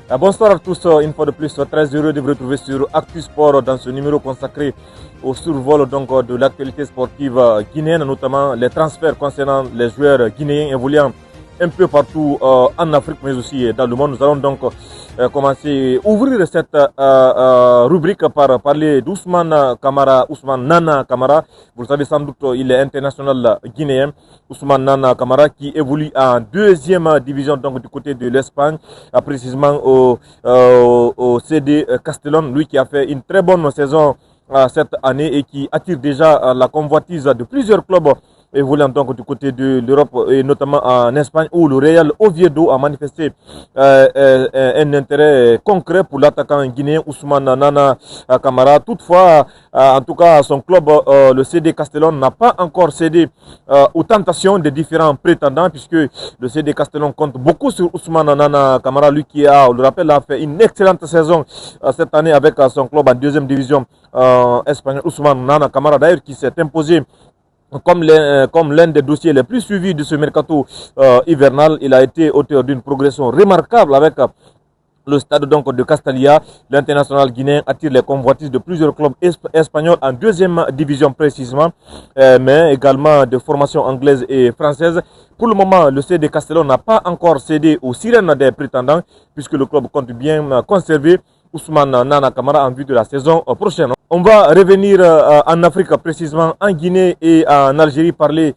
Bonsoir à tous, une fois de plus, très heureux de vous retrouver sur Actu Sport dans ce numéro consacré au survol de l'actualité sportive guinéenne, notamment les transferts concernant les joueurs guinéens évoluant un peu partout en Afrique, mais aussi dans le monde. Nous allons donc commencer à ouvrir cette rubrique par parler d'Ousmane Kamara, Ousmane Nana Kamara. Vous le savez sans doute, il est international guinéen. Ousmane Nana Kamara qui évolue en deuxième division donc du côté de l'Espagne, précisément au CD Castellón. Lui qui a fait une très bonne saison cette année et qui attire déjà la convoitise de plusieurs clubs évoluant donc du côté de l'Europe et notamment en Espagne où le Real Oviedo a manifesté un intérêt concret pour l'attaquant guinéen Ousmane Nana Kamara. Toutefois, en tout cas, son club, le CD Castellón, n'a pas encore cédé aux tentations des différents prétendants puisque le CD Castellón compte beaucoup sur Ousmane Nana Kamara, lui qui a, on le rappelle, a fait une excellente saison cette année avec son club en deuxième division espagnole. Ousmane Nana Kamara d'ailleurs qui s'est imposé comme l'un des dossiers les plus suivis de ce mercato hivernal. Il a été auteur d'une progression remarquable avec le stade donc de Castilla. L'international guinéen attire les convoitises de plusieurs clubs espagnols en deuxième division précisément, mais également de formation anglaise et française. Pour le moment, le CD Castellón n'a pas encore cédé aux sirènes des prétendants puisque le club compte bien conserver Ousmane Nana Kamara en vue de la saison prochaine. On va revenir en Afrique, précisément en Guinée et en Algérie, parler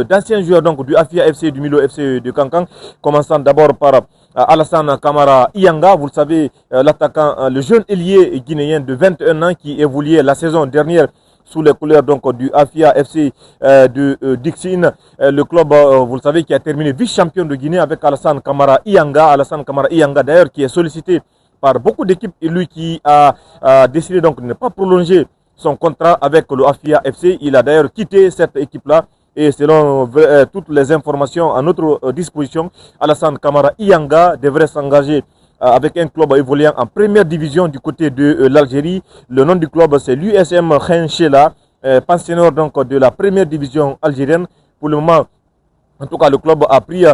d'anciens joueurs donc du Afia FC, du Milo FC de Kankan, commençant d'abord par Alassane Kamara Iyanga. Vous le savez, l'attaquant, le jeune ailier guinéen de 21 ans qui évoluait la saison dernière sous les couleurs donc du Afia FC de Dixine, le club, vous le savez, qui a terminé vice-champion de Guinée avec Alassane Kamara Iyanga. Alassane Kamara Iyanga d'ailleurs qui est sollicité par beaucoup d'équipes et lui qui a décidé donc de ne pas prolonger son contrat avec le Afia FC. Il a d'ailleurs quitté cette équipe-là et selon toutes les informations à notre disposition, Alassane Kamara Iyanga devrait s'engager avec un club évoluant en première division du côté de l'Algérie. Le nom du club c'est l'USM Khenchela, pensionnaire donc de la première division algérienne. Pour le moment, en tout cas, le club a pris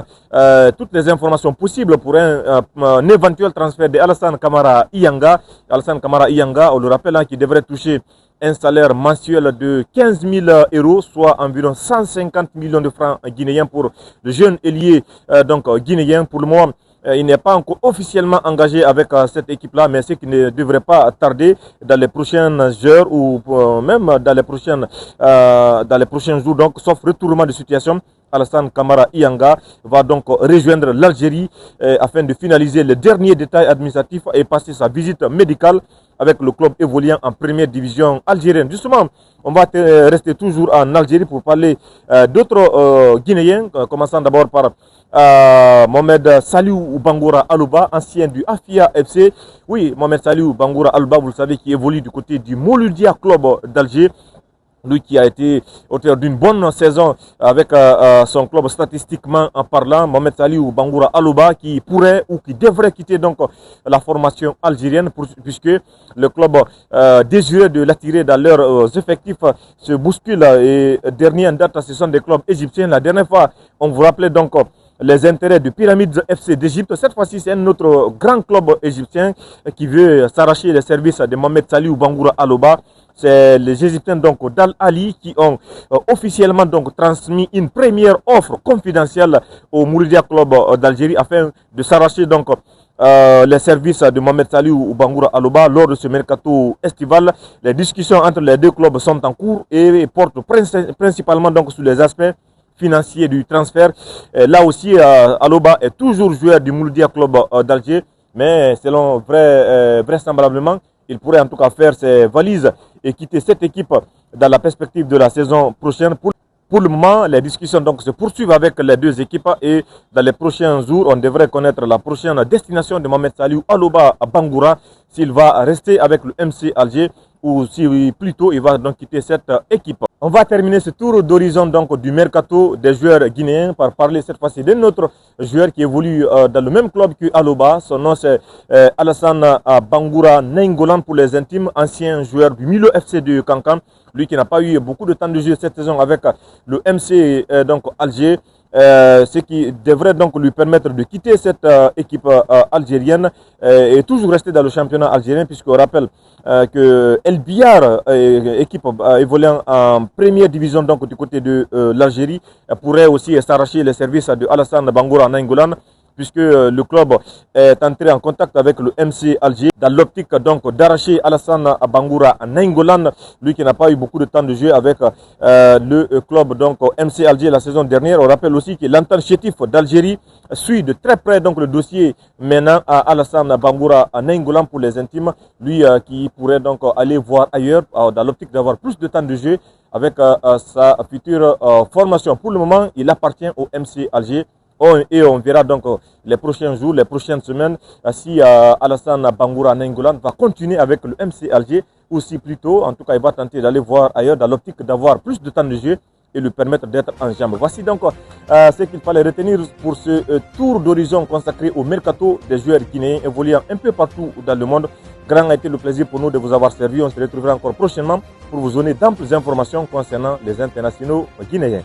toutes les informations possibles pour un éventuel transfert de Alassane Kamara Iyanga. Alassane Kamara Iyanga, on le rappelle, qui devrait toucher un salaire mensuel de 15 000 euros, soit environ 150 millions de francs guinéens pour le jeune ailier donc guinéen. Pour le moment, il n'est pas encore officiellement engagé avec cette équipe-là, mais ce qui ne devrait pas tarder dans les prochaines heures ou même dans les prochains jours, donc sauf retournement de situation. Alassane Kamara Iyanga va donc rejoindre l'Algérie afin de finaliser les derniers détails administratifs et passer sa visite médicale avec le club évoluant en première division algérienne. Justement, on va rester toujours en Algérie pour parler d'autres Guinéens, commençant d'abord par Mohamed Saliou Bangoura Alouba, ancien du Afia FC. Oui, Mohamed Saliou Bangoura Alouba, vous le savez, qui évolue du côté du Mouloudia Club d'Alger. Lui qui a été auteur d'une bonne saison avec son club statistiquement en parlant, Mohamed Saliou Bangoura Alouba, qui pourrait ou qui devrait quitter donc la formation algérienne puisque le club désirait de l'attirer dans leurs effectifs se bouscule et dernier en date ce sont des clubs égyptiens. La dernière fois on vous rappelait donc les intérêts de Pyramids FC d'Égypte. Cette fois-ci, c'est un autre grand club égyptien qui veut s'arracher les services de Mohamed Saliou Bangoura Alouba. C'est les Égyptiens donc d'Al Ali qui ont officiellement donc transmis une première offre confidentielle au Mouloudia Club d'Algérie afin de s'arracher donc les services de Mohamed Saliou Bangoura Alouba lors de ce mercato estival. Les discussions entre les deux clubs sont en cours et portent principalement donc sur les aspects financiers du transfert. Là aussi, Alouba est toujours joueur du Mouloudia Club d'Alger, mais selon vraisemblablement, il pourrait en tout cas faire ses valises et quitter cette équipe dans la perspective de la saison prochaine. Pour le moment, les discussions donc se poursuivent avec les deux équipes et dans les prochains jours, on devrait connaître la prochaine destination de Mohamed Saliou Alouba à Bangoura, s'il va rester avec le MC Alger ou si plutôt il va donc quitter cette équipe. On va terminer ce tour d'horizon donc du mercato des joueurs guinéens par parler cette fois-ci d'un autre joueur qui évolue dans le même club que Alouba. Son nom c'est Alassane Bangoura Nainggolan pour les intimes, ancien joueur du Milo FC de Kankan. Lui qui n'a pas eu beaucoup de temps de jeu cette saison avec le MC donc Alger. ce qui devrait donc lui permettre de quitter cette équipe algérienne et toujours rester dans le championnat algérien, puisqu'on rappelle que El Biar, équipe évoluant en première division donc du côté de l'Algérie, pourrait aussi s'arracher les services de Alassane Bangoura Nainggolan, puisque le club est entré en contact avec le MC Alger dans l'optique donc d'arracher Alassane Bangoura Nainggolan, lui qui n'a pas eu beaucoup de temps de jeu avec le club donc MC Alger la saison dernière. On rappelle aussi que l'entente chétif d'Algérie suit de très près donc le dossier menant à Alassane Bangoura Nainggolan pour les intimes, lui qui pourrait donc aller voir ailleurs dans l'optique d'avoir plus de temps de jeu avec sa future formation. Pour le moment, il appartient au MC Alger. Et on verra donc les prochains jours, les prochaines semaines, si Alassane Bangoura Nainggolan va continuer avec le MC Alger ou si plutôt, en tout cas, il va tenter d'aller voir ailleurs dans l'optique d'avoir plus de temps de jeu et lui permettre d'être en jambes. Voici donc ce qu'il fallait retenir pour ce tour d'horizon consacré au mercato des joueurs guinéens évoluant un peu partout dans le monde. Grand a été le plaisir pour nous de vous avoir servi. On se retrouvera encore prochainement pour vous donner d'amples informations concernant les internationaux guinéens.